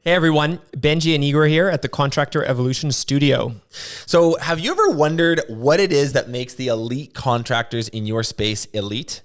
Hey everyone, Benji and Igor here at the Contractor Evolution Studio. So have you ever wondered what it is that makes the elite contractors in your space elite?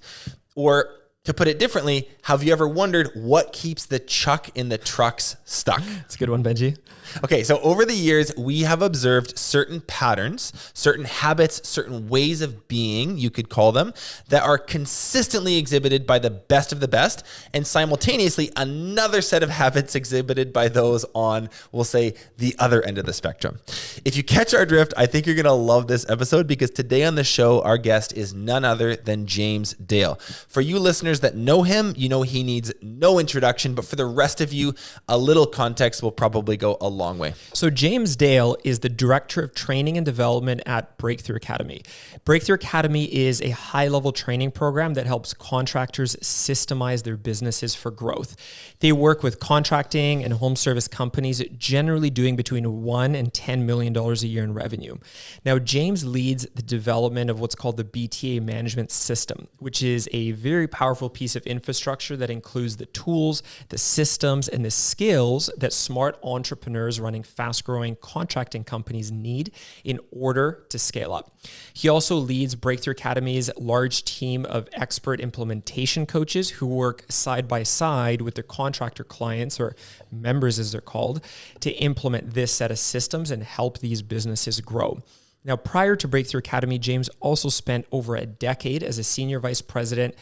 Or to put it differently, have you ever wondered what keeps the chuck in the trucks stuck? It's a good one, Benji. Okay, so over the years, we have observed certain patterns, certain habits, certain ways of being, you could call them, that are consistently exhibited by the best of the best, and simultaneously another set of habits exhibited by those on, we'll say, the other end of the spectrum. If you catch our drift, I think you're gonna love this episode because today on the show, our guest is none other than James Dale. For you listeners that know him, you know he needs no introduction, but for the rest of you, a little context will probably go a long way. So James Dale is the Director of Training and Development at Breakthrough Academy. Breakthrough Academy is a high-level training program that helps contractors systemize their businesses for growth. They work with contracting and home service companies, generally doing between $1 and $10 million a year in revenue. Now, James leads the development of what's called the BTA management system, which is a very powerful piece of infrastructure that includes the tools, the systems, and the skills that smart entrepreneurs running fast-growing contracting companies need in order to scale up. He also leads Breakthrough Academy's large team of expert implementation coaches who work side by side with their contractor clients, or members as they're called, to implement this set of systems and help these businesses grow. Now, prior to Breakthrough Academy, James also spent over a decade as a senior vice president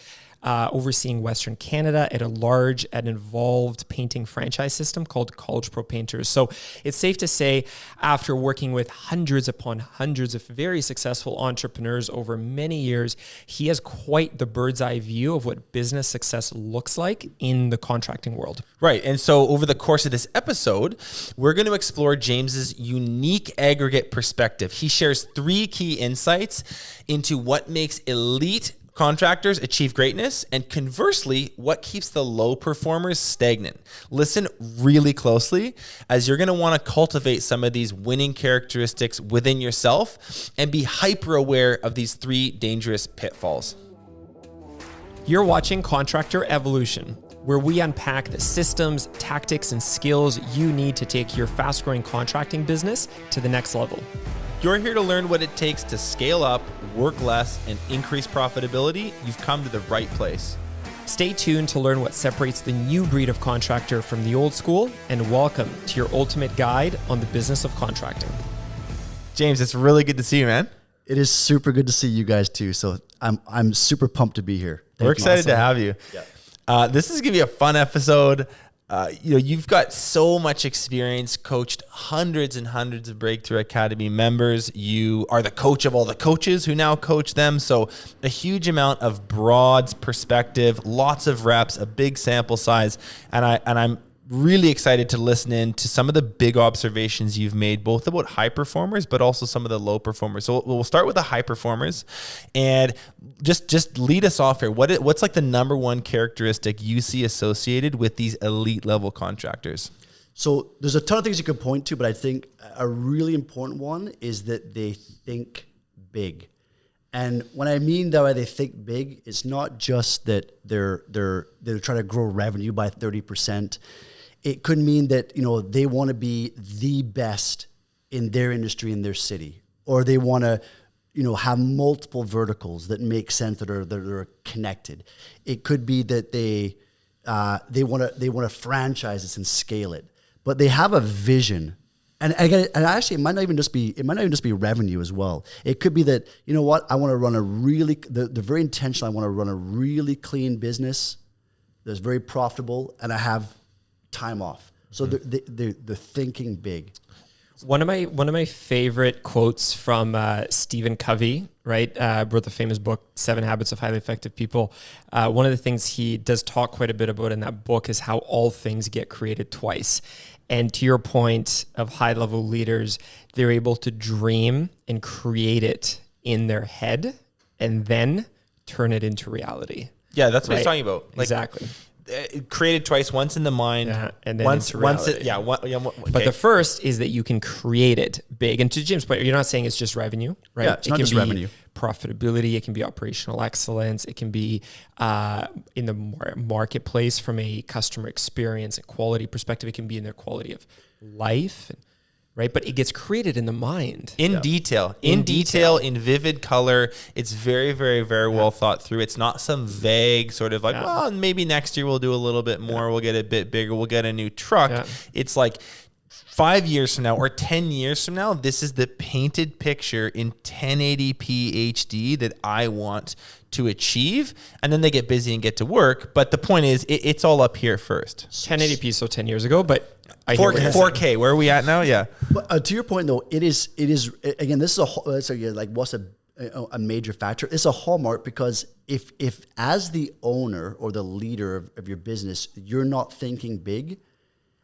overseeing Western Canada at a large and involved painting franchise system called College Pro Painters. So it's safe to say, after working with hundreds upon hundreds of very successful entrepreneurs over many years, he has quite the bird's eye view of what business success looks like in the contracting world. Right. And so over the course of this episode, we're going to explore James's unique aggregate perspective. He shares 3 key insights into what makes elite contractors achieve greatness, and conversely, what keeps the low performers stagnant. Listen really closely, as you're going to want to cultivate some of these winning characteristics within yourself and be hyper aware of these 3 dangerous pitfalls. You're watching Contractor Evolution, where we unpack the systems, tactics, and skills you need to take your fast-growing contracting business to the next level. You're here to learn what it takes to scale up, work less, and increase profitability. You've come to the right place. Stay tuned to learn what separates the new breed of contractor from the old school, and welcome to your ultimate guide on the business of contracting. James, it's really good to see you, man. It is super good to see you guys too. So I'm super pumped to be here. We're excited to have you. Yeah. This is going to be a fun episode. You've got so much experience, coached hundreds and hundreds of Breakthrough Academy members. You are the coach of all the coaches who now coach them. So a huge amount of broad perspective, lots of reps, a big sample size. And I'm really excited to listen in to some of the big observations you've made, both about high performers, but also some of the low performers. So we'll start with the high performers, and just lead us off here. What's like the number one characteristic you see associated with these elite level contractors? So there's a ton of things you could point to, but I think a really important one is that they think big. And when I mean that they think big, it's not just that they're trying to grow revenue by 30%. It could mean that, they want to be the best in their industry, in their city, or they want to, have multiple verticals that make sense, that are connected. It could be that they want to franchise this and scale it, but they have a vision. And actually, it might not even just be revenue as well. It could be that, I want to run they're very intentional. I want to run a really clean business that's very profitable, and I have time off. So they're thinking big. One of my favorite quotes from Stephen Covey, right? Wrote the famous book, 7 Habits of Highly Effective People. One of the things he does talk quite a bit about in that book is how all things get created twice. And to your point of high-level leaders, they're able to dream and create it in their head and then turn it into reality. Yeah, that's what he's talking about. Exactly. created twice, once in the mind, and then once into reality. okay. But the first is that you can create it big. And to Jim's point, you're not saying it's just revenue, right? Yeah, it's not just revenue. Profitability. It can be operational excellence. It can be in the marketplace from a customer experience and quality perspective. It can be in their quality of life, right? But it gets created in the mind. In detail, in vivid color. It's very, very, very well thought through. It's not some vague sort of like, well, maybe next year we'll do a little bit more. We'll get a bit bigger. We'll get a new truck. It's like 5 years from now or 10 years from now, this is the painted picture in 1080p HD that I want to achieve. And then they get busy and get to work. But the point is, it's all up here first. 1080p, so 10 years ago, but 4K, where are we at now? Yeah. But to your point though, it is again, this is like what's a major factor. It's a hallmark because if as the owner or the leader of your business, you're not thinking big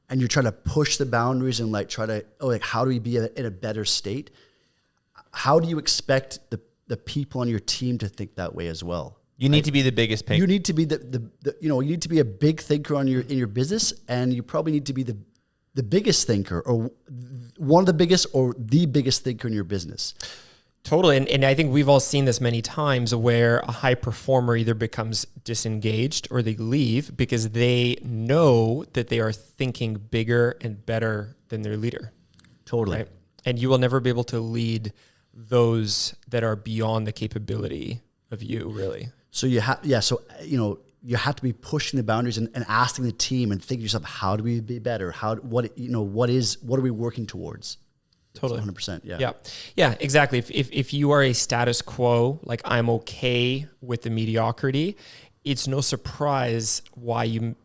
and you're trying to push the boundaries and like try to, how do we be in a better state? How do you expect the people on your team to think that way as well? You need to be the biggest thinker. You need to be you need to be a big thinker in your business, and you probably need to be the biggest thinker or one of the biggest or the biggest thinker in your business. Totally. And I think we've all seen this many times where a high performer either becomes disengaged or they leave because they know that they are thinking bigger and better than their leader. Totally. Right? And you will never be able to lead those that are beyond the capability of you, really. So you have to be pushing the boundaries and asking the team and thinking to yourself, how do we be better? What are we working towards? Totally. 100%. Yeah, exactly. If you are a status quo, like I'm okay with the mediocrity, it's no surprise why you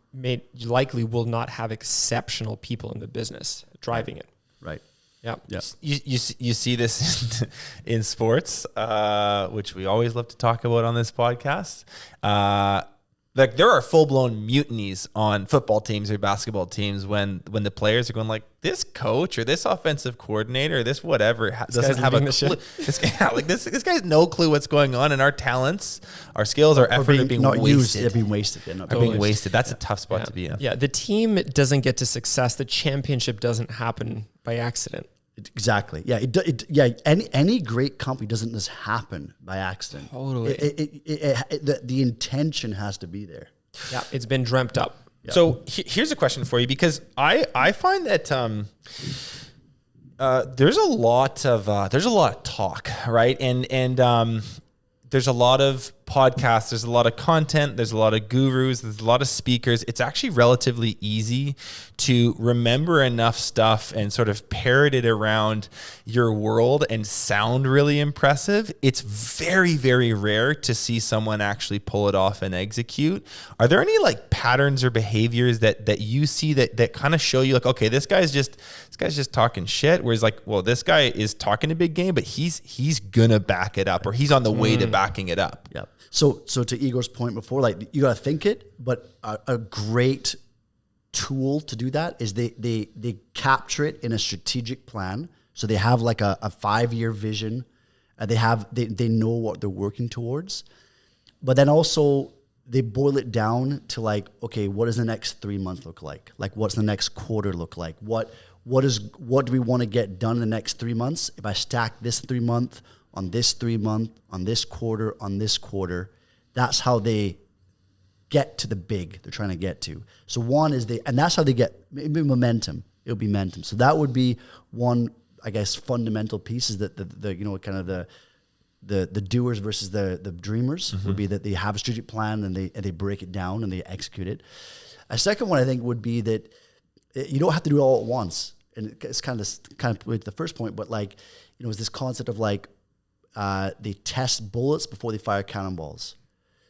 likely will not have exceptional people in the business driving it. Right. Yeah. You see this in sports, which we always love to talk about on this podcast. Like there are full-blown mutinies on football teams or basketball teams when the players are going like, this coach or this offensive coordinator or this whatever doesn't have a clue. This guy has no clue what's going on, and our talents, our skills, our effort are being wasted. They're being wasted. Being wasted. That's a tough spot to be in. Yeah, the team doesn't get to success. The championship doesn't happen by accident. Exactly. Yeah. Any great company doesn't just happen by accident. Totally. The intention has to be there. Yeah. It's been dreamt up. Yeah. So here's a question for you, because I find that there's a lot of talk, right? And there's a lot of podcasts, there's a lot of content, there's a lot of gurus, there's a lot of speakers. It's actually relatively easy to remember enough stuff and sort of parrot it around your world and sound really impressive. It's very, very rare to see someone actually pull it off and execute. Are there any like patterns or behaviors that you see that kind of show you like, okay, this guy's just talking shit, whereas like, well, this guy is talking a big game, but he's gonna back it up, or he's on the way to backing it up. Yep. So to Igor's point before, like you got to think it, but a great tool to do that is they capture it in a strategic plan. So they have like a 5-year vision. They know what they're working towards, but then also they boil it down to like, okay, what does the next 3 months look like? Like what's the next quarter look like? What do we want to get done in the next 3 months? If I stack this 3 month on this 3 month, on this quarter, that's how they get to the big they're trying to get to. So one is and that's how they get maybe momentum. It'll be momentum. So that would be one, I guess, fundamental piece is that the doers versus the dreamers would be that they have a strategic plan and they break it down and they execute it. A second one I think would be that you don't have to do it all at once. And it's kind of with the first point, but like, it's this concept of like, they test bullets before they fire cannonballs.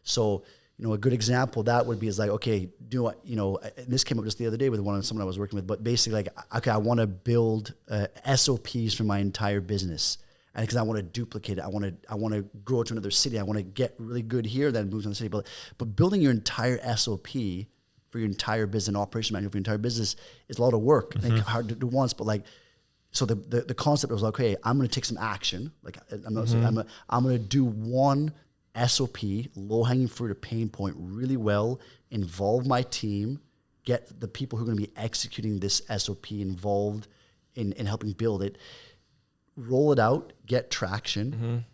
So, a good example of that would be is like, okay, and this came up just the other day with someone I was working with, but basically like, okay, I want to build SOPs for my entire business. And because I want to duplicate it, I want to grow to another city. I want to get really good here, then move to the city. But building your entire SOP for your entire business and operation manual for your entire business is a lot of work. Mm-hmm. And hard to do once, but like, so the concept was like, okay, I'm going to take some action. Like I'm going to do one SOP, low hanging fruit, a pain point really well, involve my team, get the people who are going to be executing this SOP involved in helping build it, roll it out, get traction,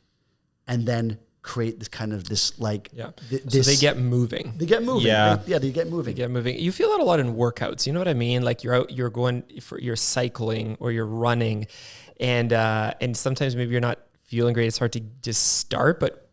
and then create this kind of this like so they get moving. They get moving. Yeah. They get moving. They get moving. You feel that a lot in workouts. You know what I mean? Like you're out, you're going for, you're cycling or you're running, and sometimes maybe you're not feeling great. It's hard to just start, but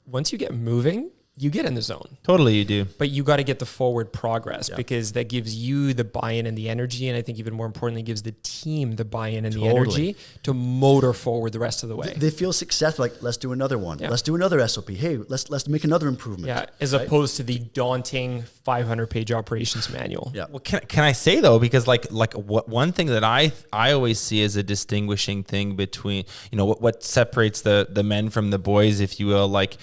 once you get moving, you get in the zone. Totally, you do. But you got to get the forward progress because that gives you the buy-in and the energy. And I think even more importantly, gives the team the buy-in and the energy to motor forward the rest of the way. They feel successful. Like, let's do another one. Yeah. Let's do another SOP. Hey, let's make another improvement. Yeah, as opposed to the daunting 500-page operations manual. Yeah. Well, can I say though, because like one thing that I always see as a distinguishing thing between, what separates the men from the boys, if you will, like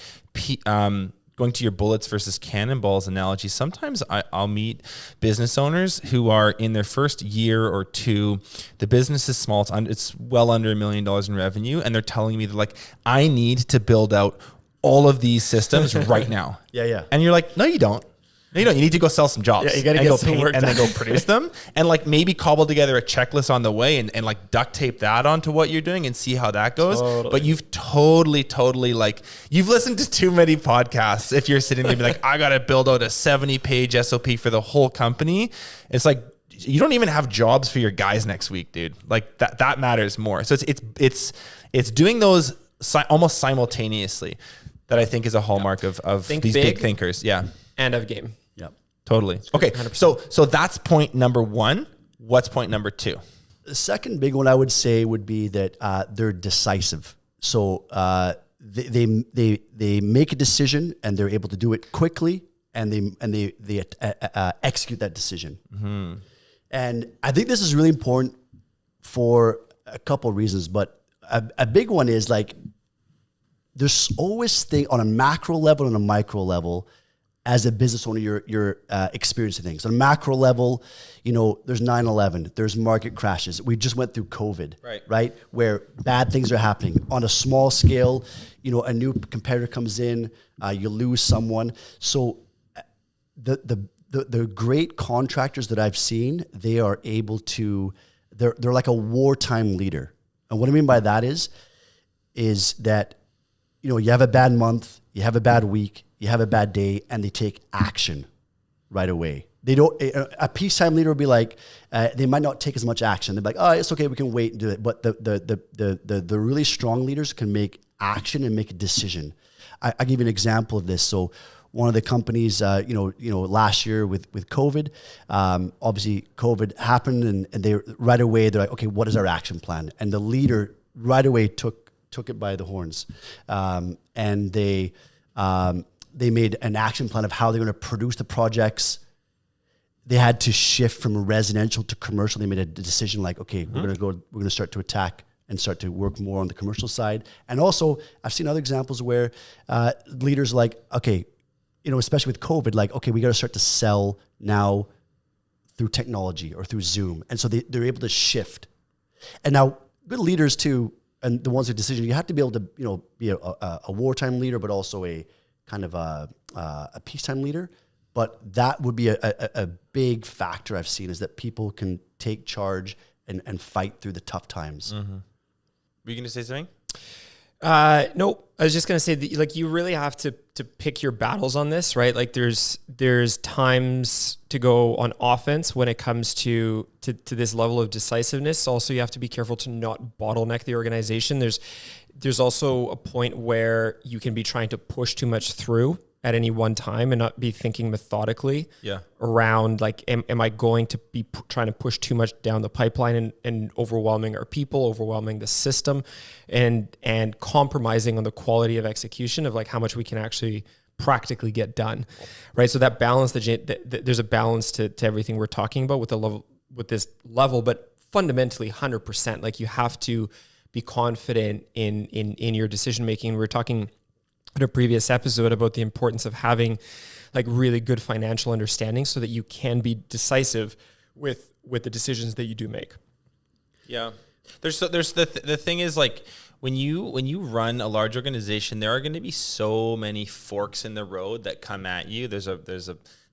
going to your bullets versus cannonballs analogy, sometimes I'll meet business owners who are in their first year or two. The business is small. It's well under $1 million in revenue. And they're telling me that like, I need to build out all of these systems right now. Yeah. And you're like, no, you don't. No, you don't. You need to go sell some jobs. Yeah, you got to get some work and done. then go produce them, and like maybe cobble together a checklist on the way, and like duct tape that onto what you're doing and see how that goes. Totally. But you've totally like you've listened to too many podcasts. If you're sitting there and be like, I got to build out a 70-page SOP for the whole company, it's like you don't even have jobs for your guys next week, dude. Like that matters more. So it's doing those almost simultaneously that I think is a hallmark of these big thinkers. Yeah, and of game. Totally. Okay. 100%. So that's point number one. What's point number two? The second big one I would say would be that they're decisive. So they make a decision and they're able to do it quickly, and they execute that decision. Mm-hmm. And I think this is really important for a couple of reasons, but a big one is like there's always things on a macro level and a micro level. As a business owner, you're experiencing things. On a macro level, there's 9/11, there's market crashes. We just went through COVID, right? Where bad things are happening. On a small scale, a new competitor comes in, you lose someone. So the great contractors that I've seen, they are able to, they're like a wartime leader. And what I mean by that is that, you have a bad month, you have a bad week, you have a bad day, and they take action right away. They don't. A peacetime leader will be like, they might not take as much action. They're like, oh, it's okay, we can wait and do it. But the really strong leaders can make action and make a decision. I give you an example of this. So one of the companies, last year with COVID, obviously COVID happened, and they right away they're like, okay, what is our action plan? And the leader right away took it by the horns, and they made an action plan of how they're going to produce the projects. They had to shift from residential to commercial. They made a decision like, okay, we're going to start to attack and start to work more on the commercial side. And also, I've seen other examples where leaders like, okay, especially with COVID, like, okay, we got to start to sell now through technology or through Zoom. And so they're able to shift. And now, good leaders too, and the ones with decision, you have to be able to, be a wartime leader, but also a kind of a peacetime leader. But that would be a big factor I've seen, is that people can take charge and fight through the tough times. Mm-hmm. Were you going to say something? Nope. I was just going to say that, like, you really have to pick your battles on this, right? Like there's times to go on offense when it comes to this level of decisiveness. Also, you have to be careful to not bottleneck the organization. There's also a point where you can be trying to push too much through at any one time and not be thinking methodically around, like, am I going to be trying to push too much down the pipeline and overwhelming our people, overwhelming the system, and compromising on the quality of execution of like how much we can actually practically get done, right? So that balance, there's a balance to everything we're talking about with this level, but fundamentally 100%, like you have to be confident in your decision making. We were talking in a previous episode about the importance of having like really good financial understanding so that you can be decisive with the decisions that you do make. Yeah. There's the thing is, like, when you run a large organization, there are going to be so many forks in the road that come at you. There's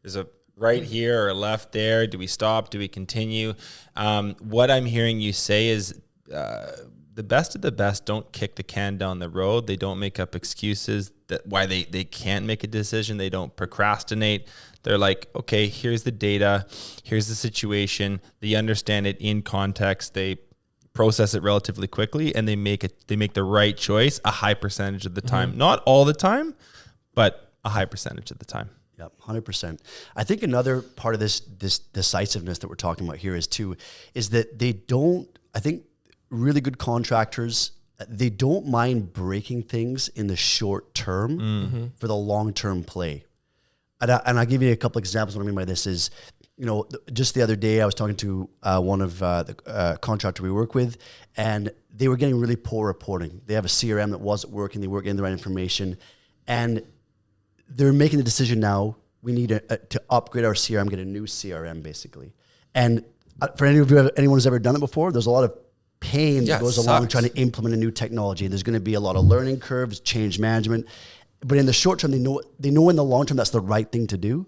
there's a right here or a left there. Do we stop? Do we continue? What I'm hearing you say is the best of the best don't kick the can down the road. They don't make up excuses that why they can't make a decision. They don't procrastinate. They're like, okay, here's the data, here's the situation. They understand it in context. They process it relatively quickly, and they make the right choice a high percentage of the time. Not all the time, but a high percentage of the time. Yep, 100%. I think another part of this decisiveness that we're talking about here is that I think really good contractors, they don't mind breaking things in the short term for the long-term play. And I'll give you a couple examples. What I mean by this is, just the other day I was talking to one of the contractor we work with, and they were getting really poor reporting. They have a CRM that wasn't working. They weren't getting the right information. And they're making the decision now, we need to upgrade our CRM, get a new CRM basically. And for anyone who's ever done it before, there's a lot of pain that goes along trying to implement a new technology. There's going to be a lot of learning curves, change management. But in the short term, they know in the long term that's the right thing to do.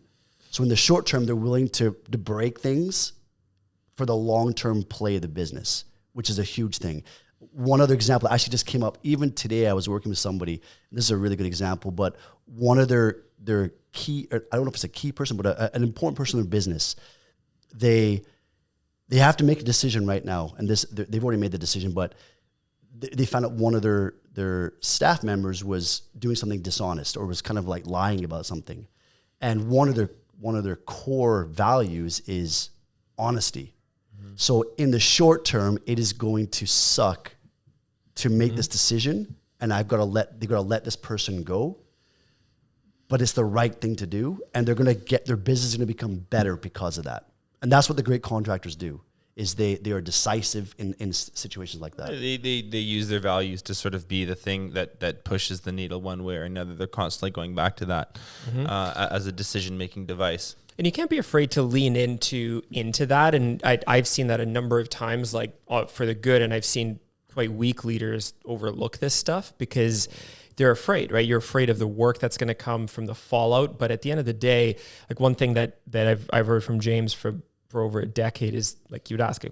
So in the short term, they're willing to break things for the long-term play of the business, which is a huge thing. One other example actually just came up. Even today, I was working with somebody, and this is a really good example, but one of their key, I don't know if it's a key person, but an important person in their business, they have to make a decision right now. And they've already made the decision, but they found out one of their staff members was doing something dishonest or was kind of like lying about something. And one of their core values is honesty. So in the short term, it is going to suck to make this decision, and they've got to let this person go. But it's the right thing to do, and their business is going to become better because of that. And that's what the great contractors do. Is they are decisive in situations like that. They use their values to sort of be the thing that pushes the needle one way or another. They're constantly going back to that as a decision-making device. And you can't be afraid to lean into that. And I've seen that a number of times, like for the good. And I've seen quite weak leaders overlook this stuff because they're afraid, right? You're afraid of the work that's going to come from the fallout. But at the end of the day, like one thing that I've heard from James for over a decade is like, you'd ask,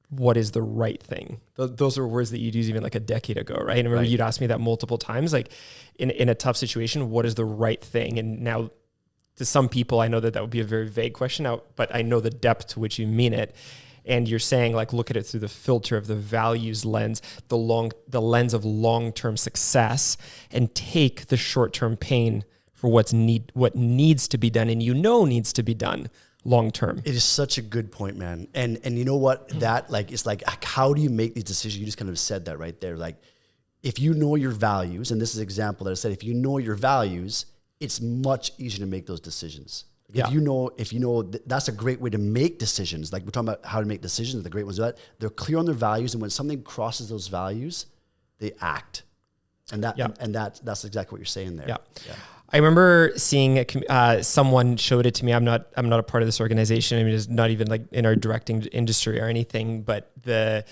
what is the right thing? Those are words that you'd use even like a decade ago, right? And I remember you'd ask me that multiple times, like in a tough situation, what is the right thing? And now to some people, I know that would be a very vague question out, but I know the depth to which you mean it. And you're saying like, look at it through the filter of the values lens, the lens of long-term success, and take the short-term pain for what needs to be done and needs to be done long term. It is such a good point, man. And you know what? That it's like how do you make these decisions? You just kind of said that right there. Like if you know your values, and this is an example that I said, if you know your values, it's much easier to make those decisions. If you know that's a great way to make decisions. Like we're talking about how to make decisions, the great ones do that. They're clear on their values, and when something crosses those values, they act. And that's exactly what you're saying there. Yeah. I remember seeing someone showed it to me. I'm not a part of this organization. I mean, it's not even like in our directing industry or anything, but a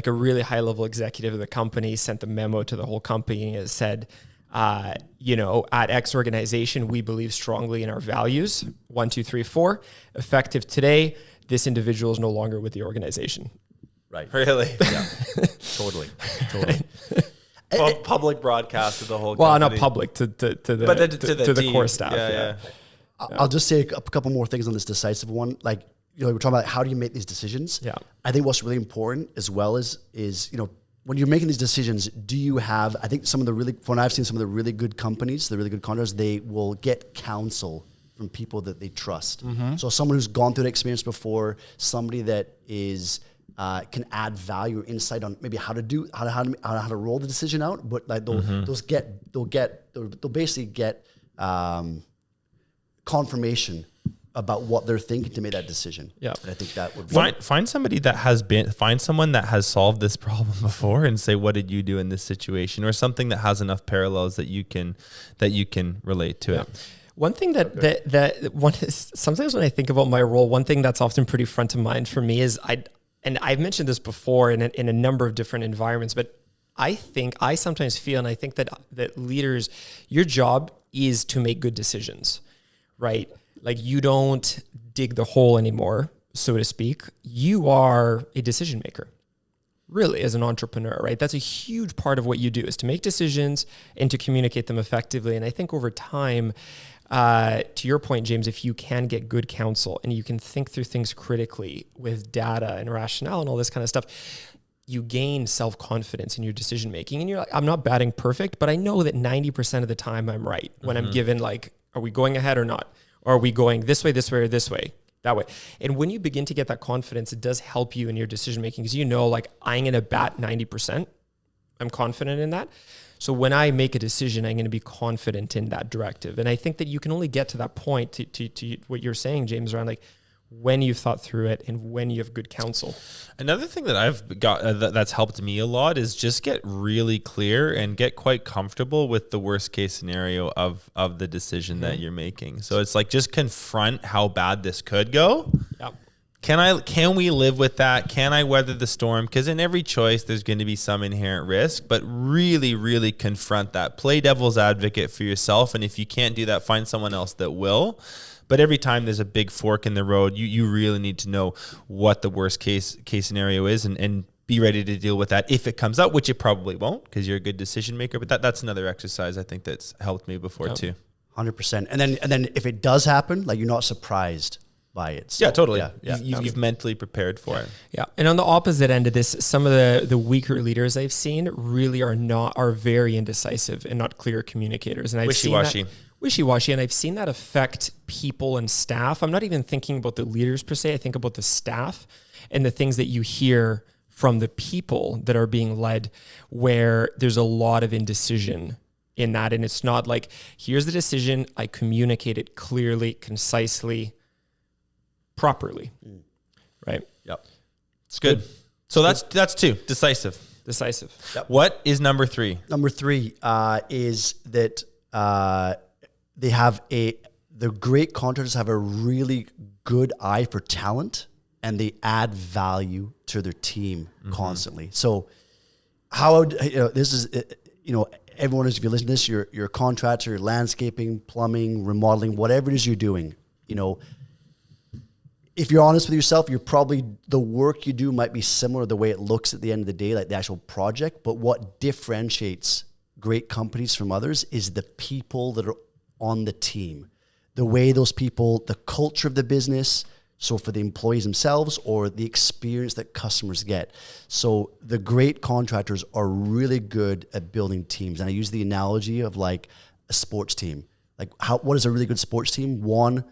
really high level executive of the company sent a memo to the whole company and it said, at X organization, we believe strongly in our values. 1, 2, 3, 4. Effective today, this individual is no longer with the organization. Right. Really? Yeah. Totally. Public broadcast of the whole well, company. not public to the core staff. Yeah. I'll just say a couple more things on this decisive one. Like, we're talking about how do you make these decisions? Yeah. I think what's really important as well is when you're making these decisions, do you have, I think when I've seen some of the really good companies, the really good contractors, they will get counsel from people that they trust. So someone who's gone through the experience before, somebody that is, can add value or insight on maybe how to roll the decision out, but like they'll basically get confirmation about what they're thinking to make that decision. Yeah, and I think that would find somebody that find someone that has solved this problem before and say, what did you do in this situation, or something that has enough parallels that you can relate to it. One thing sometimes when I think about my role, one thing that's often pretty front of mind for me is and I've mentioned this before in a number of different environments, but I sometimes feel, and I think that leaders, your job is to make good decisions, right? Like you don't dig the hole anymore, so to speak. You are a decision maker, really, as an entrepreneur, right? That's a huge part of what you do, is to make decisions and to communicate them effectively. And I think over time, to your point, James, if you can get good counsel and you can think through things critically with data and rationale and all this kind of stuff, you gain self-confidence in your decision making. And you're like, I'm not batting perfect, but I know that 90% of the time I'm right when I'm given like, are we going ahead or not? Or are we going this way, or this way, that way? And when you begin to get that confidence, it does help you in your decision making, because you know, like, I'm going to bat 90%. I'm confident in that. So when I make a decision, I'm going to be confident in that directive. And I think that you can only get to that point, to what you're saying, James, around like when you've thought through it and when you have good counsel. Another thing that I've got that's helped me a lot is just get really clear and get quite comfortable with the worst case scenario of the decision that you're making. So it's like, just confront how bad this could go. Yep. Can we live with that? Can I weather the storm? Because in every choice, there's going to be some inherent risk, but really, really confront that. Play devil's advocate for yourself. And if you can't do that, find someone else that will. But every time there's a big fork in the road, you really need to know what the worst case scenario is and be ready to deal with that if it comes out, which it probably won't, because you're a good decision maker. But that's another exercise I think that's helped me before too. 100%. And then if it does happen, like, you're not surprised by it. So, yeah, totally. Yeah. You've mentally prepared for it. Yeah. And on the opposite end of this, some of the weaker leaders I've seen really are very indecisive and not clear communicators. And I've Wishy-washy. Wishy-washy. And I've seen that affect people and staff. I'm not even thinking about the leaders per se. I think about the staff and the things that you hear from the people that are being led, where there's a lot of indecision in that. And it's not like, here's the decision, I communicate it clearly, concisely, properly. Right? Yep. It's good. So that's two. Decisive. Yep. What is number 3? Number 3 is that the great contractors have a really good eye for talent, and they add value to their team constantly. So this is, everyone is, if you listen to this, you're a contractor, you're landscaping, plumbing, remodeling, whatever it is you're doing, if you're honest with yourself, the work you do might be similar, the way it looks at the end of the day, like the actual project. But what differentiates great companies from others is the people that are on the team, the way those people, the culture of the business. So for the employees themselves, or the experience that customers get. So the great contractors are really good at building teams. And I use the analogy of like a sports team. Like, what is a really good sports team? One,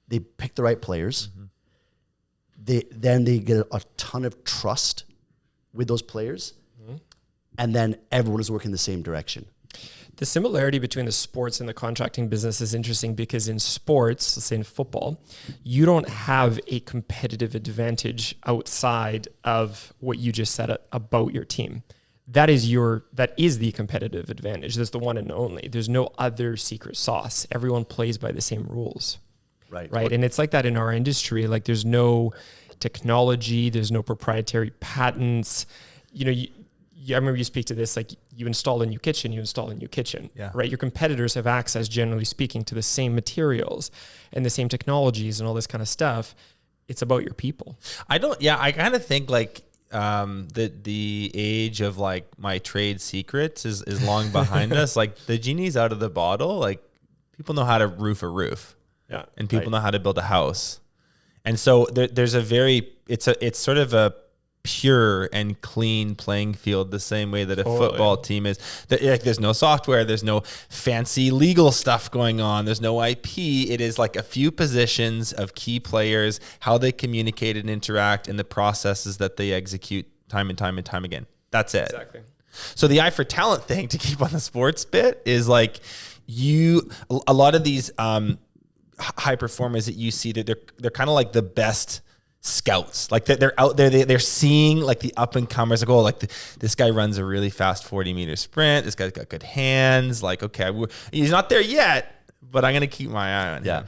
they pick the right players. Then they get a ton of trust with those players. And then everyone is working the same direction. The similarity between the sports and the contracting business is interesting, because in sports, let's say in football, you don't have a competitive advantage outside of what you just said about your team. That is the competitive advantage. That's the one and only. There's no other secret sauce. Everyone plays by the same rules. Right. And it's like that in our industry. Like, there's no technology, there's no proprietary patents. I remember you speak to this, like, you install a new kitchen, right? Your competitors have access, generally speaking, to the same materials and the same technologies and all this kind of stuff. It's about your people. I kind of think like the age of like my trade secrets is long behind us. Like, the genie's out of the bottle. Like, people know how to roof a roof. Yeah. And people know how to build a house. And so there's it's sort of a pure and clean playing field, the same way that a football team is. There's no software, there's no fancy legal stuff going on, there's no IP. It is like a few positions of key players, how they communicate and interact, and the processes that they execute time and time and time again. That's it. Exactly. So the eye for talent thing, to keep on the sports bit, is like a lot of these high performers that you see, that they're kind of like the best scouts. Like, they're out there, they're seeing like the up and comers, like, oh, like this guy runs a really fast 40-meter sprint, this guy's got good hands, like, okay, he's not there yet, but I'm gonna keep my eye on him.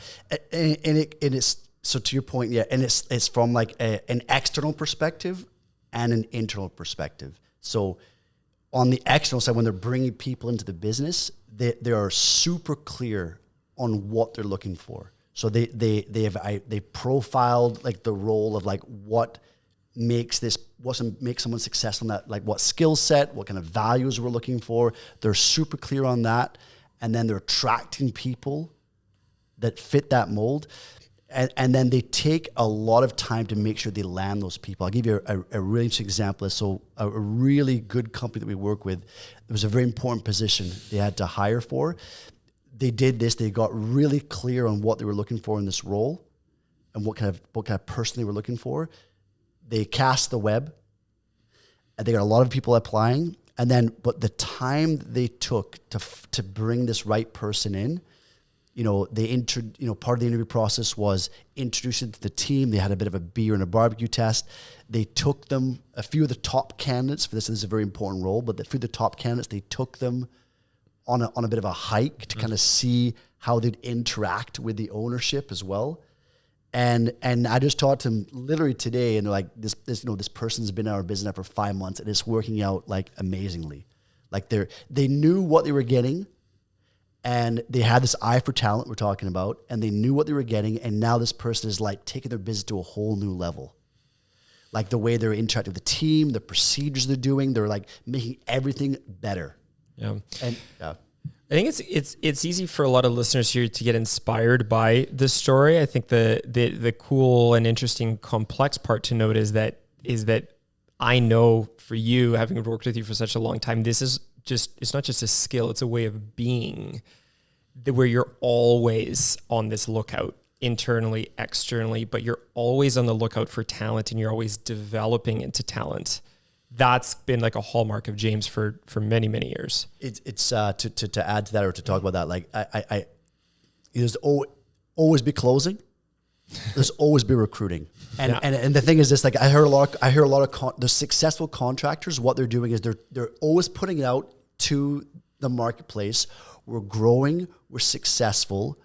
And it's, so to your point, and it's from like an external perspective and an internal perspective. So on the external side, when they're bringing people into the business, they are super clear on what they're looking for. So they profiled like the role of like what makes someone successful in that, like what skill set, what kind of values we're looking for. They're super clear on that. And then they're attracting people that fit that mold. And then they take a lot of time to make sure they land those people. I'll give you a really interesting example. So a really good company that we work with, there was a very important position they had to hire for. They did this. They got really clear on what they were looking for in this role and what kind of person they were looking for. They cast the web, and they got a lot of people applying. And then, but the time they took to bring this right person in, part of the interview process was introducing to the team. They had a bit of a beer and a barbecue test. They took them, a few of the top candidates for this. This is a very important role, but a few of the top candidates, they took them on a bit of a hike to kind of see how they'd interact with the ownership as well. And I just talked to them literally today, and they're like, this person's been in our business for 5 months, and it's working out like amazingly. Like they knew what they were getting, and they had this eye for talent we're talking about, and they knew what they were getting, and now this person is like taking their business to a whole new level. Like the way they're interacting with the team, the procedures they're doing, they're like making everything better. Yeah. And yeah. I think it's easy for a lot of listeners here to get inspired by this story. I think the cool and interesting complex part to note is that I know for you, having worked with you for such a long time, it's not just a skill, it's a way of being where you're always on this lookout, internally, externally, but you're always on the lookout for talent, and you're always developing into talent. That's been like a hallmark of James for many, many years. It's to add to that, or to talk about that, like I there's always be closing. There's always be recruiting. And the thing is this, like I hear a lot of the successful contractors, what they're doing is they're always putting it out to the marketplace. We're growing, we're successful.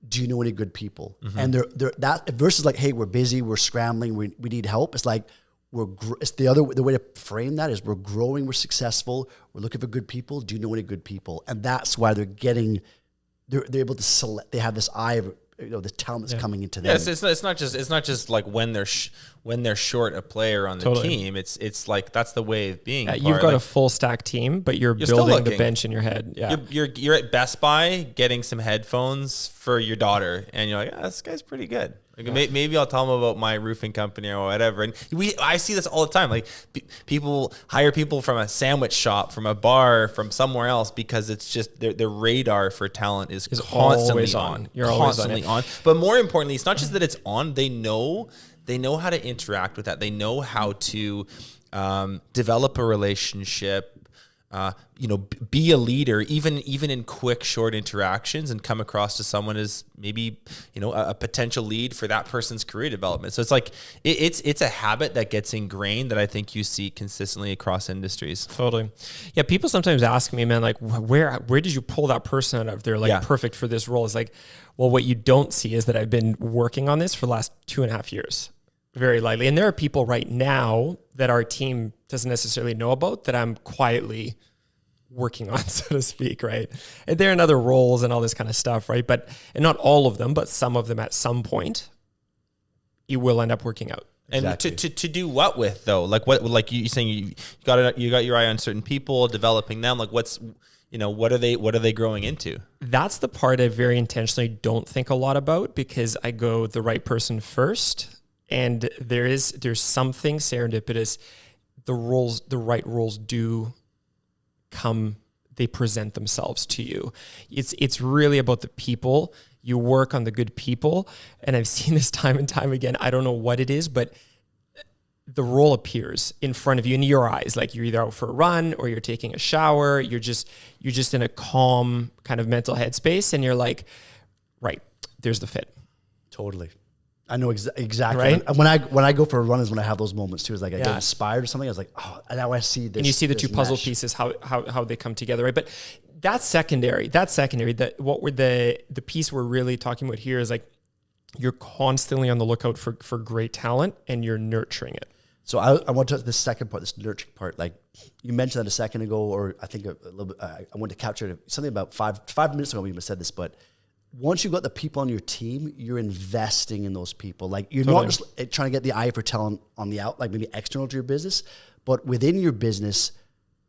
Do you know any good people? Mm-hmm. And they're that versus like, hey, we're busy, we're scrambling, we need help. It's like it's the way to frame that is we're growing, we're successful, we're looking for good people. Do you know any good people? And that's why they're able to select. They have this eye of the talent that's coming into them. Yes, it's not just like when they're short a player on the team. It's like that's the way of being. You've got a full stack team, but you're building the bench in your head. Yeah, you're at Best Buy getting some headphones for your daughter, and you're like, this guy's pretty good. Like maybe I'll tell them about my roofing company or whatever. And I see this all the time. Like people hire people from a sandwich shop, from a bar, from somewhere else, because it's just their radar for talent is constantly on. You're constantly on. But more importantly, it's not just that it's on. They know how to interact with that. They know how to develop a relationship. Be a leader, even in quick, short interactions, and come across to someone as maybe, a potential lead for that person's career development. So it's like, it's a habit that gets ingrained that I think you see consistently across industries. Totally. Yeah. People sometimes ask me, man, like, where did you pull that person out of? They're like perfect for this role. It's like, well, what you don't see is that I've been working on this for the last 2.5 years. Very likely. And there are people right now that our team doesn't necessarily know about that I'm quietly working on, so to speak, right? And they're in other roles and all this kind of stuff, right? And not all of them, but some of them at some point, it will end up working out. And exactly. to do what with though? Like what? Like you saying you got your eye on certain people, developing them. Like what are they growing into? That's the part I very intentionally don't think a lot about, because I go the right person first. And there's something serendipitous. The right roles do come, they present themselves to you. It's really about the people. You work on the good people. And I've seen this time and time again. I don't know what it is, but the role appears in front of you in your eyes. Like you're either out for a run or you're taking a shower. You're just in a calm kind of mental headspace, and you're like, right, there's the fit. Totally. I know exactly. Right? When I go for a run is when I have those moments too. It's like I get inspired or something. I was like, oh, now I see this. And you see the two puzzle pieces, how they come together, right? But that's secondary. The piece we're really talking about here is like you're constantly on the lookout for great talent, and you're nurturing it. So I want to the second part, this nurturing part. Like you mentioned that a second ago, or I think a little bit. I wanted to capture something about five minutes ago. We said this, but once you've got the people on your team, you're investing in those people. Like you're Totally. not just trying to get the eye for talent on the out, like maybe external to your business, but within your business,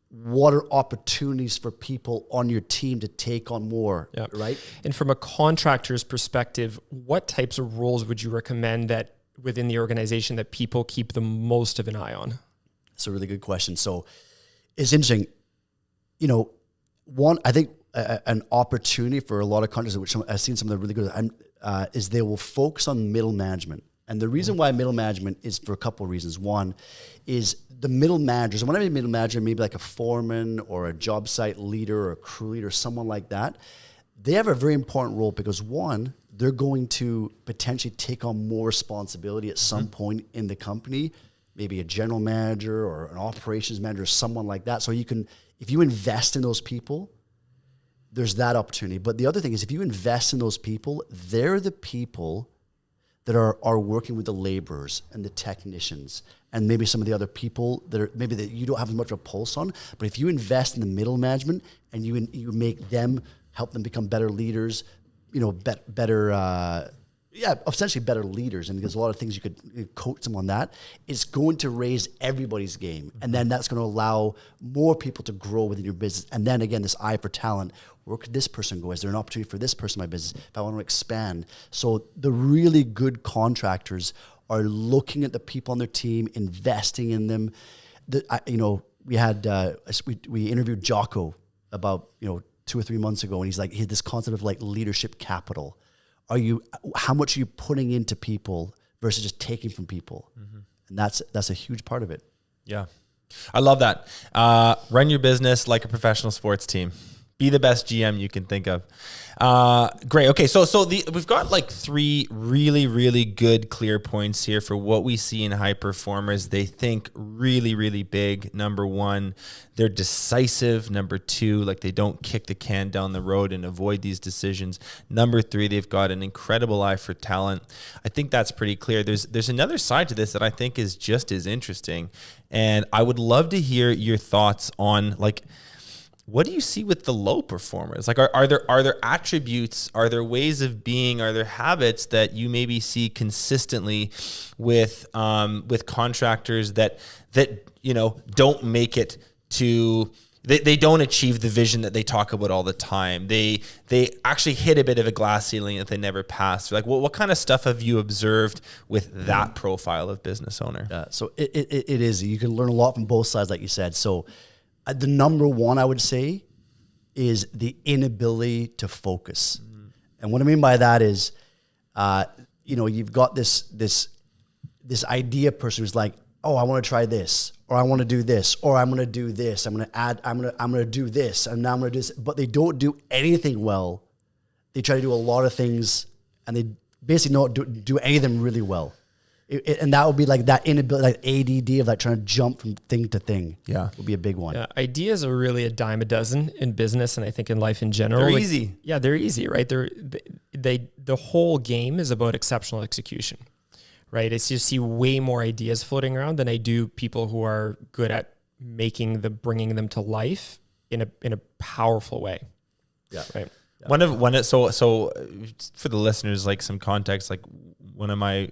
what are opportunities for people on your team to take on more, right? And from a contractor's perspective, what types of roles would you recommend that within the organization that people keep the most of an eye on? That's a really good question. So it's interesting. You know, one, I think an opportunity for a lot of contractors, which I've seen some of the really good, is they will focus on middle management. And the reason why middle management is for a couple of reasons. One is the middle managers, and when I mean middle manager, maybe like a foreman or a job site leader or a crew leader, someone like that, they have a very important role because one, they're going to potentially take on more responsibility at some point in the company, maybe a general manager or an operations manager, someone like that. So you can, if you invest in those people, there's that opportunity. But the other thing is if you invest in those people, they're the people that are working with the laborers and the technicians and maybe some of the other people that are maybe that you don't have as much of a pulse on. But if you invest in the middle management and you make them, help them become better leaders, you know, essentially better leaders. And there's a lot of things you could coach them on that. It's going to raise everybody's game. And then that's going to allow more people to grow within your business. And then again, this eye for talent. Where could this person go? Is there an opportunity for this person in my business if I want to expand? So the really good contractors are looking at the people on their team, investing in them. We interviewed Jocko about 2 or 3 months ago, and he's like, he had this concept of like leadership capital. How much are you putting into people versus just taking from people? And that's a huge part of it. Yeah. I love that. Run your business like a professional sports team. Be the best GM you can think of. Great. Okay. So we've got like 3 really, really good, clear points here for what we see in high performers. They think really, really big. Number 1, they're decisive. Number 2, like they don't kick the can down the road and avoid these decisions. Number 3, they've got an incredible eye for talent. I think that's pretty clear. There's another side to this that I think is just as interesting. And I would love to hear your thoughts on like, what do you see with the low performers? Like, are there attributes, are there ways of being, are there habits that you maybe see consistently with contractors that don't make it to, they don't achieve the vision that they talk about all the time. They actually hit a bit of a glass ceiling that they never pass. Like, what kind of stuff have you observed with that profile of business owner? So it is. You can learn a lot from both sides, like you said. So the number 1 I would say is the inability to focus. And what I mean by that is, you've got this idea person who's like, oh, I want to try this, or I want to do this, or I'm going to do this. I'm going to do this, and now I'm going to do this. But they don't do anything well. They try to do a lot of things, and they basically don't do any of them really well. And that would be like that inability, like ADD of like trying to jump from thing to thing. Yeah, would be a big one. Yeah, ideas are really a dime a dozen in business, and I think in life in general. They're easy. Yeah, they're easy, right? The whole game is about exceptional execution, right? It's just see way more ideas floating around than I do people who are good at bringing them to life in a powerful way. Yeah, right. So for the listeners, like some context, like one of my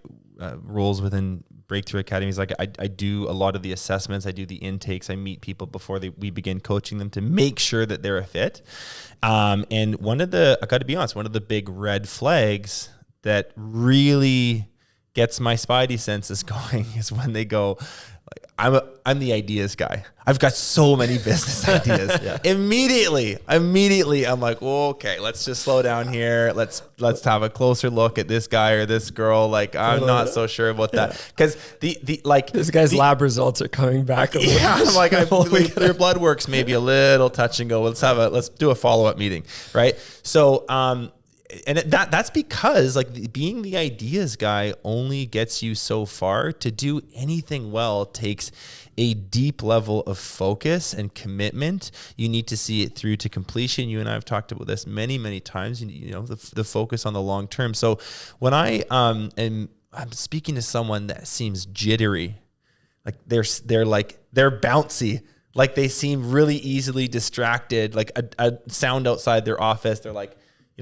roles within Breakthrough Academy is like I do a lot of the assessments, I do the intakes, I meet people before we begin coaching them to make sure that they're a fit. And I got to be honest, one of the big red flags that really gets my spidey senses going is when they go, I'm the ideas guy. I've got so many business ideas. Immediately, I'm like, well, okay, let's just slow down here. Let's have a closer look at this guy or this girl. Like, I'm not so sure about that because this guy's lab results are coming back. I'm like, their blood work's maybe a little touch and go. Let's do a follow-up meeting, right? So, and that's because like being the ideas guy only gets you so far. To do anything well takes a deep level of focus and commitment. You need to see it through to completion. You and I have talked about this many, many times, the focus on the long term. So when I'm speaking to someone that seems jittery, like they're bouncy, like they seem really easily distracted, like a sound outside their office, they're like,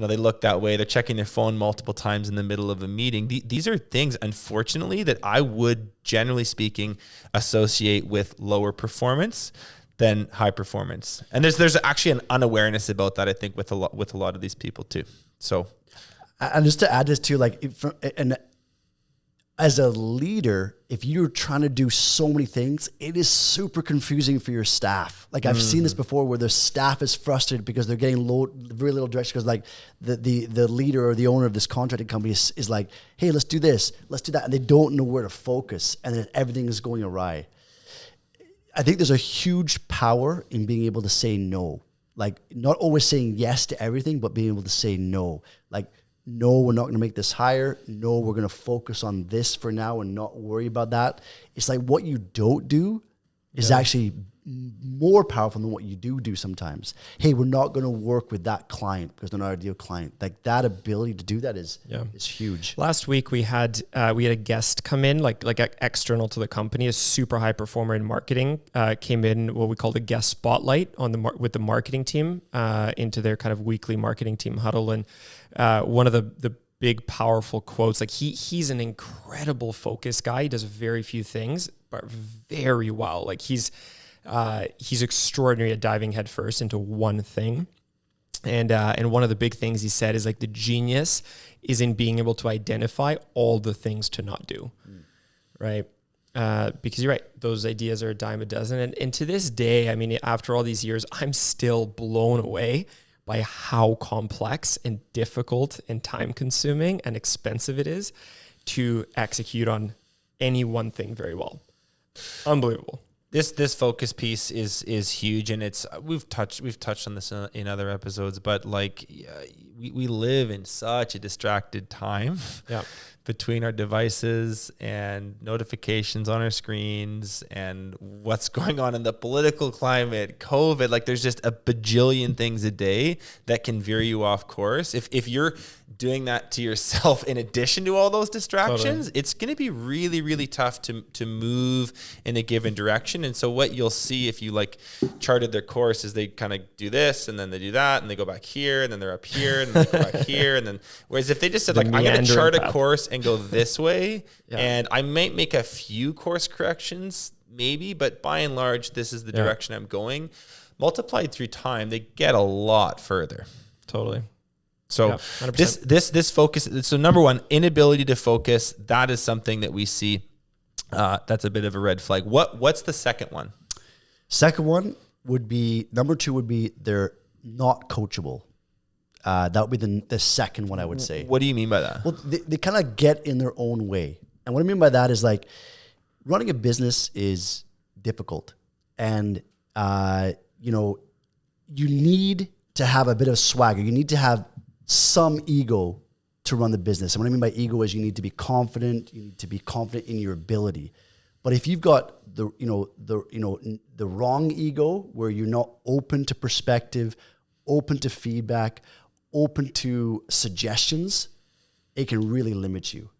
they look that way. They're checking their phone multiple times in the middle of a meeting. These are things, unfortunately, that I would, generally speaking, associate with lower performance than high performance. And there's actually an unawareness about that, I think, with a lot of these people too. So, and just to add this too, as a leader, if you're trying to do so many things, it is super confusing for your staff. Like I've seen this before where the staff is frustrated because they're getting very little direction, because like the leader or the owner of this contracting company is like, hey, let's do this, let's do that. And they don't know where to focus, and then everything is going awry. I think there's a huge power in being able to say no. Like not always saying yes to everything, but being able to say no. Like, no, we're not going to make this higher. No, we're going to focus on this for now and not worry about that. It's like what you don't do is actually more powerful than what you do sometimes. Hey, we're not going to work with that client because they're not our ideal client. Like that ability to do that is huge. Last week we had a guest come in, like external to the company, a super high performer in marketing, came in what we call the guest spotlight with the marketing team into their kind of weekly marketing team huddle. And one of the big powerful quotes, like he's an incredible focus guy. He does very few things, but very well. Like he's extraordinary at diving headfirst into one thing. And one of the big things he said is like the genius is in being able to identify all the things to not do. Right. Because you're right, those ideas are a dime a dozen. And to this day, I mean, after all these years, I'm still blown away by how complex and difficult and time consuming and expensive it is to execute on any one thing very well. Unbelievable. This focus piece is huge, and we've touched on this in other episodes, but like we live in such a distracted time. Yeah. Between our devices and notifications on our screens and what's going on in the political climate, COVID, like there's just a bajillion things a day that can veer you off course. If you're doing that to yourself in addition to all those distractions, it's going to be really, really tough to move in a given direction. And so what you'll see if you like charted their course is they kind of do this and then they do that and they go back here and then they're up here and then they go back here. And then, whereas if they just said like, I'm going to chart a course and go this way, and I might make a few course corrections maybe, but by and large, this is the direction I'm going. Multiplied through time, they get a lot further. Totally. So this focus. So number one, inability to focus. That is something that we see. That's a bit of a red flag. What's the second one? Second one would be, number two would be they're not coachable. That would be the second one I would say. What do you mean by that? Well, they kind of get in their own way. And what I mean by that is like running a business is difficult. And, you need to have a bit of swagger. You need to have some ego to run the business. And what I mean by ego is you need to be confident. You need to be confident in your ability. But if you've got the wrong ego where you're not open to perspective, open to feedback, open to suggestions, it can really limit you.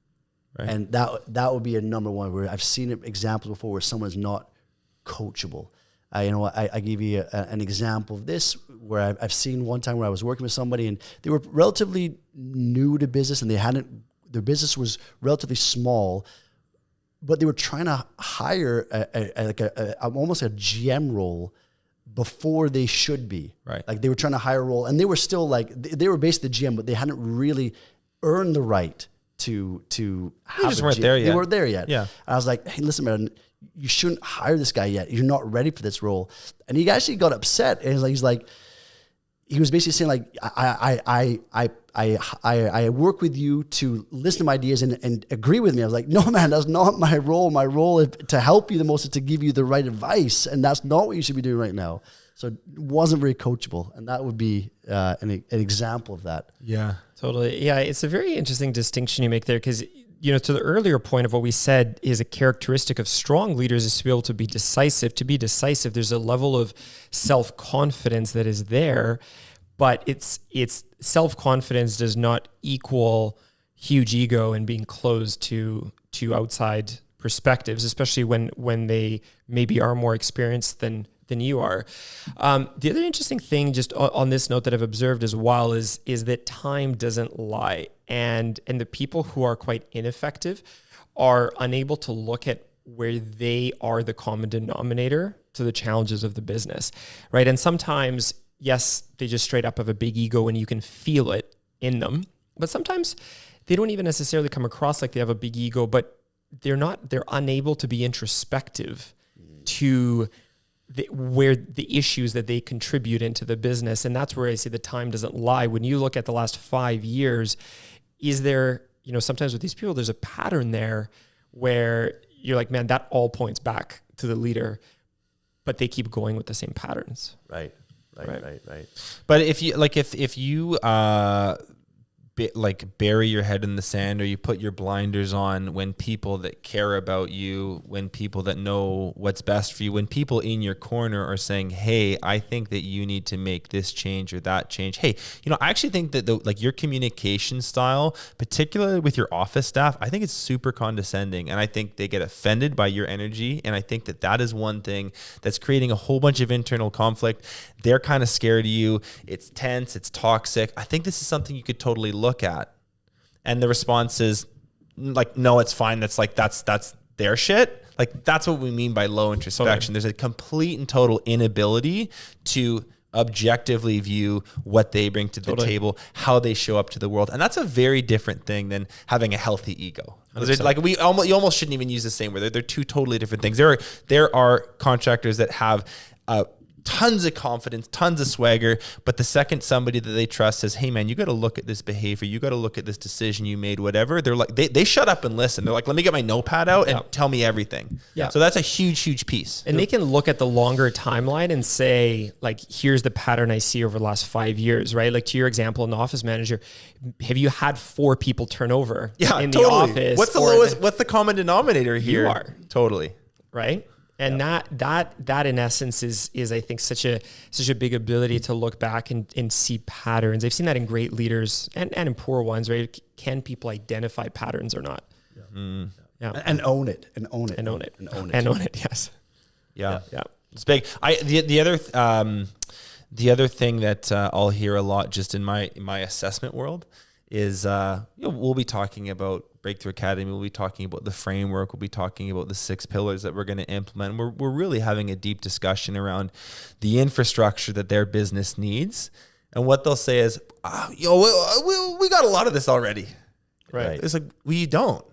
Right. And that would be a number one where I've seen examples before where someone's not coachable. I give you an example of this where I've seen one time where I was working with somebody and they were relatively new to business and their business was relatively small, but they were trying to hire almost a GM role before they should be. Right. Like they were trying to hire a role and they were still like, they were basically the GM, but they hadn't really earned the right to have They just weren't there yet. They weren't there yet. Yeah. And I was like, hey, listen, man, you shouldn't hire this guy yet. You're not ready for this role. And he actually got upset. And he was basically saying like, I work with you to listen to my ideas and agree with me. I was like, no, man, that's not my role. My role is to help you the most, is to give you the right advice. And that's not what you should be doing right now. So it wasn't very coachable. And that would be an example of that. Yeah, totally. Yeah. It's a very interesting distinction you make there because, to the earlier point of what we said is a characteristic of strong leaders is to be able to be decisive. To be decisive, there's a level of self-confidence that is there, but it's self-confidence does not equal huge ego and being closed to outside perspectives, especially when they maybe are more experienced than than you are. The other interesting thing just on this note that I've observed as well is that time doesn't lie. And the people who are quite ineffective are unable to look at where they are the common denominator to the challenges of the business, right? And sometimes, yes, they just straight up have a big ego and you can feel it in them. But sometimes they don't even necessarily come across like they have a big ego, but they're unable to be introspective to where the issues that they contribute into the business. And that's where I say the time doesn't lie. When you look at the last 5 years, is there, sometimes with these people, there's a pattern there where you're like, man, that all points back to the leader, but they keep going with the same patterns. Right. But if you bury your head in the sand, or you put your blinders on when people that care about you, when people that know what's best for you, when people in your corner are saying, hey, I think that you need to make this change or that change. Hey, I actually think that your communication style, particularly with your office staff, I think it's super condescending, and I think they get offended by your energy. And I think that is one thing that's creating a whole bunch of internal conflict. They're kind of scared of you. It's tense. It's toxic. I think this is something you could totally look at. And the response is like, no, it's fine. That's their shit. Like, that's what we mean by low introspection. There's a complete and total inability to objectively view what they bring to the table, how they show up to the world. And that's a very different thing than having a healthy ego. You almost shouldn't even use the same word. They're two totally different things. There are contractors that have tons of confidence, tons of swagger, but the second somebody that they trust says, hey man, you got to look at this behavior, you got to look at this decision you made, whatever, they're like, they shut up and listen. They're like, let me get my notepad out and tell me everything. Yeah. So that's a huge piece. And they can look at the longer timeline and say, like, here's the pattern I see over the last 5 years, right? Like, to your example, in the office manager, have you had 4 people turn over in the office? What's the common denominator here? You are. Totally. Right? And that in essence is I think such a big ability to look back and see patterns. I've seen that in great leaders and in poor ones, right? Can people identify patterns or not? Yeah. And own it. Yes. Yeah. It's big. The other thing that I'll hear a lot just in my assessment world is we'll be talking about Breakthrough Academy, we'll be talking about the framework, we'll be talking about the 6 pillars that we're going to implement. We're really having a deep discussion around the infrastructure that their business needs. And what they'll say is, we got a lot of this already. Right. It's like, well, you don't.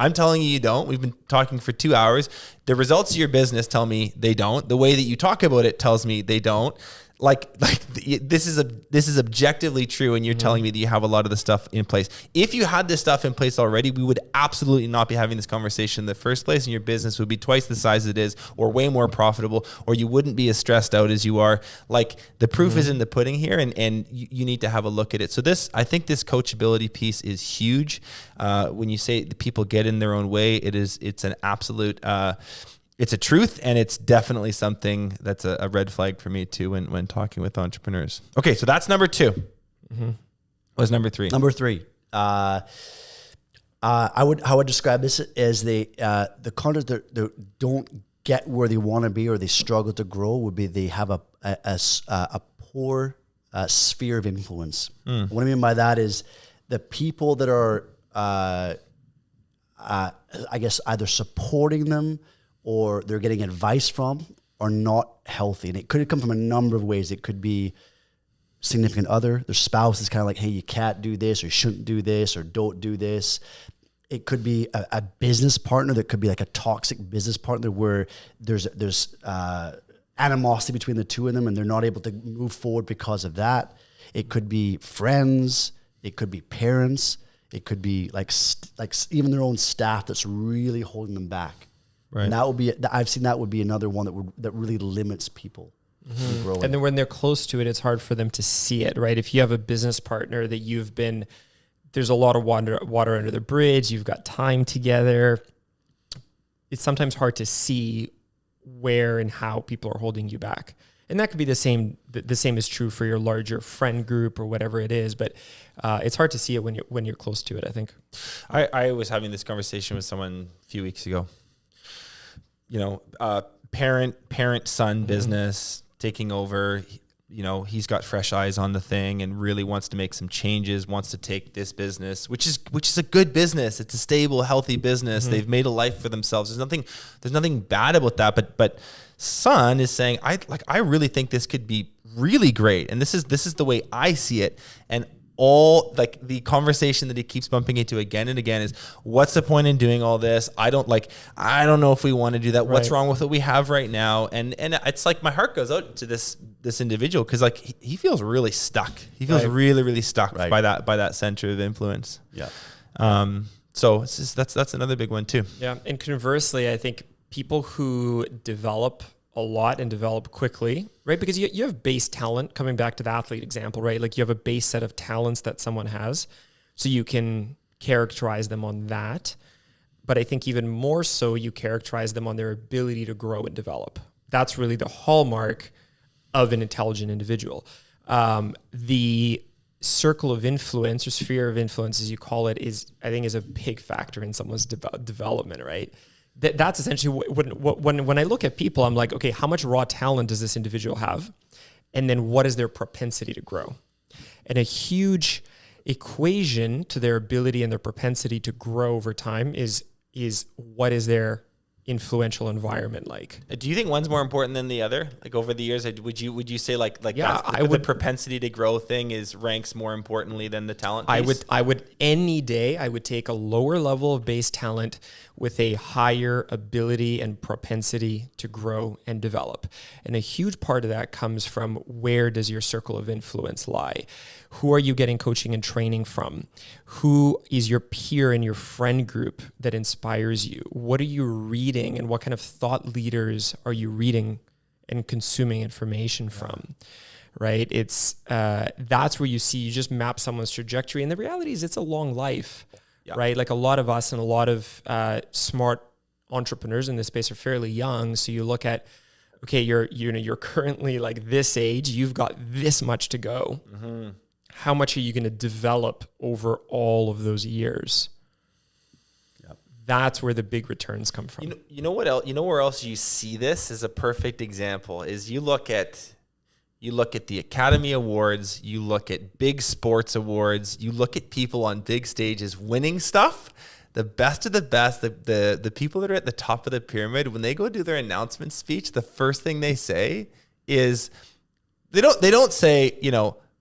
I'm telling you don't. We've been talking for 2 hours. The results of your business tell me they don't. The way that you talk about it tells me they don't. Like this is objectively true, and you're telling me that you have a lot of the stuff in place. If you had this stuff in place already, we would absolutely not be having this conversation in the first place, and your business would be twice the size it is, or way more profitable, or you wouldn't be as stressed out as you are. Like, the proof is in the pudding here, and you need to have a look at it. So I think this coachability piece is huge. When you say the people get in their own way, it's an absolute it's a truth, and it's definitely something that's a red flag for me too when talking with entrepreneurs. Okay, so that's number 2. What's number 3? Number 3. I would describe this as the contractors that don't get where they want to be, or they struggle to grow, would be they have a poor sphere of influence. What I mean by that is the people that are I guess either supporting them or they're getting advice from are not healthy. And it could come from a number of ways. It could be significant other. Their spouse is kind of like, hey, you can't do this, or you shouldn't do this, or don't do this. It could be a business partner that could be like a toxic business partner where there's animosity between the two of them and they're not able to move forward because of that. It could be friends. It could be parents. It could be like even their own staff that's really holding them back. Right. And that would be, I've seen that would be another one that really limits people from growing. And then when they're close to it, it's hard for them to see it, right? If you have a business partner that there's a lot of water under the bridge, you've got time together, it's sometimes hard to see where and how people are holding you back. And that could be the same is true for your larger friend group or whatever it is, but it's hard to see it when you're close to it, I think. I was having this conversation with someone a few weeks ago. parent son business taking over. He's got fresh eyes on the thing and really wants to make some changes, wants to take this business, which is a good business. It's a stable, healthy business. They've made a life for themselves. There's nothing bad about that. But son is saying, I really think this could be really great. And this is the way I see it. And all like the conversation that he keeps bumping into again and again is, what's the point in doing all this? I don't know if we want to do that. Right. What's wrong with what we have right now? And it's like my heart goes out to this individual, because like he feels really stuck. He feels really, really stuck by that center of influence. Yeah. So it's just, that's another big one too. Yeah. And conversely, I think people who develop a lot and develop quickly, right? Because you have base talent, coming back to the athlete example, right? Like you have a base set of talents that someone has, so you can characterize them on that. But I think even more so, you characterize them on their ability to grow and develop. That's really the hallmark of an intelligent individual. The circle of influence, or sphere of influence, as you call it, is a big factor in someone's development, right? That's essentially when I look at people, I'm like, okay, how much raw talent does this individual have? And then what is their propensity to grow? And a huge equation to their ability and their propensity to grow over time is what is their influential environment like? Do you think one's more important than the other? Like over the years, would you say like yeah, the propensity to grow thing ranks more importantly than the talent piece? I would any day I would take a lower level of base talent with a higher ability and propensity to grow and develop. And a huge part of that comes from, where does your circle of influence lie? Who are you getting coaching and training from? Who is your peer in your friend group that inspires you? What are you reading, and what kind of thought leaders are you reading and consuming information from? Right? It's that's where you just map someone's trajectory. And the reality is, it's a long life. Yeah. Right? Like a lot of us and a lot of smart entrepreneurs in this space are fairly young. So you look at, okay, you're currently like this age, you've got this much to go. Mm-hmm. How much are you going to develop over all of those years? Yep. That's where the big returns come from. You know what else? You know where else you see this as a perfect example is you look at the Academy Awards, you look at big sports awards, you look at people on big stages winning stuff. The best of the best, the people that are at the top of the pyramid, when they go do their announcement speech, the first thing they say is they don't say,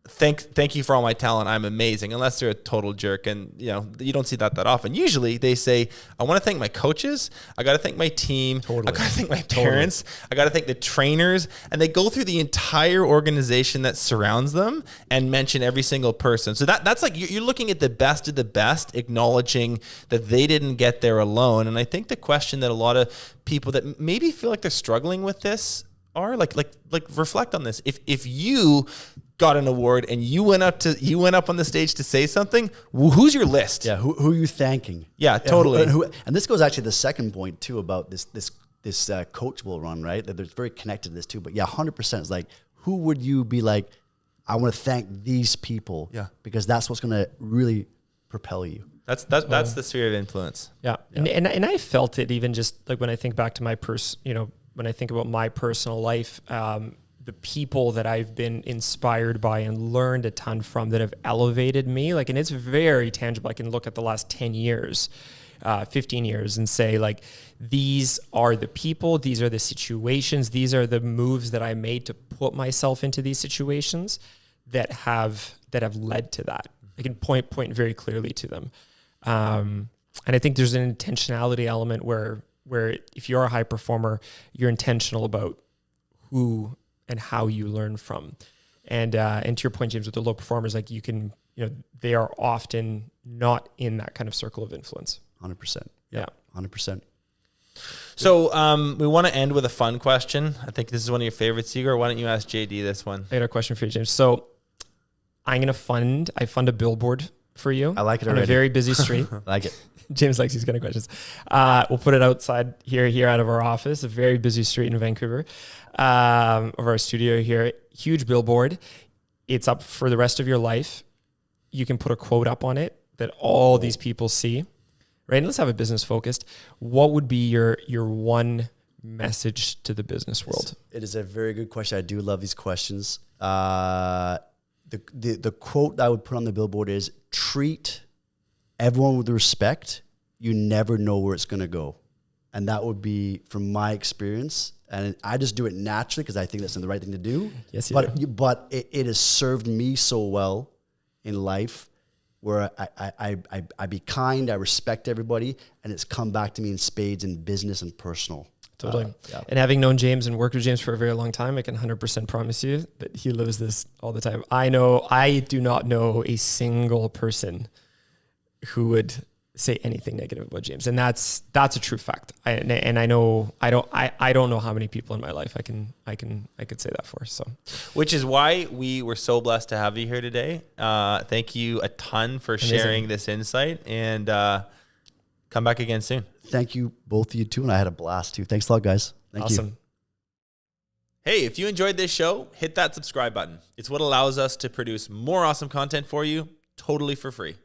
thank you for all my talent, I'm amazing, unless they're a total jerk. And you don't see that often. Usually they say, I want to thank my coaches, I got to thank my team, I got to thank my parents, I got to thank the trainers. And they go through the entire organization that surrounds them and mention every single person. So that's like, you're looking at the best of the best, acknowledging that they didn't get there alone. And I think the question that a lot of people that maybe feel like they're struggling with this are like reflect on this. If you got an award and you went up on the stage to say something, who's your list? Yeah, who are you thanking? Yeah, totally. And this goes actually to the second point too about this coachable run, right? That there's very connected to this too. But yeah, 100% is like, who would you be like, I want to thank these people? Yeah, because that's what's going to really propel you. That's the sphere of influence. Yeah. And I felt it even just like when I think back to my when I think about my personal life, the people that I've been inspired by and learned a ton from that have elevated me, and it's very tangible. I can look at the last 10 years, 15 years and say, like, these are the people, these are the situations, these are the moves that I made to put myself into these situations that have led to that. I can point very clearly to them. And I think there's an intentionality element where if you're a high performer, you're intentional about who and how you learn from. And to your point, James, with the low performers, like they are often not in that kind of circle of influence. 100%. Yeah. 100%. So we want to end with a fun question. I think this is one of your favorites, Igor. Why don't you ask JD this one? I got a question for you, James. So I fund a billboard for you. I like it on already. A very busy street. I like it. James likes these kind of questions. We'll put it outside here out of our office, a very busy street in Vancouver, of our studio here. Huge billboard. It's up for the rest of your life. You can put a quote up on it that all these people see, right? And let's have it business focused. What would be your one message to the business world? It is a very good question. I do love these questions. The quote that I would put on the billboard is, treat everyone with respect. You never know where it's going to go. And that would be from my experience. And I just do it naturally because I think that's the right thing to do. Yes, but it has served me so well in life, where I be kind, I respect everybody, and it's come back to me in spades in business and personal. Totally. And having known James and worked with James for a very long time, I can 100% promise you that he lives this all the time. I do not know a single person who would say anything negative about James, and that's a true fact. I don't know how many people in my life I could say that for. So, which is why we were so blessed to have you here today. Thank you a ton for sharing this insight, and come back again soon. Thank you, both of you too, and I had a blast too. Thanks a lot, guys. Thank you. Hey, if you enjoyed this show, hit that subscribe button. It's what allows us to produce more awesome content for you, totally for free.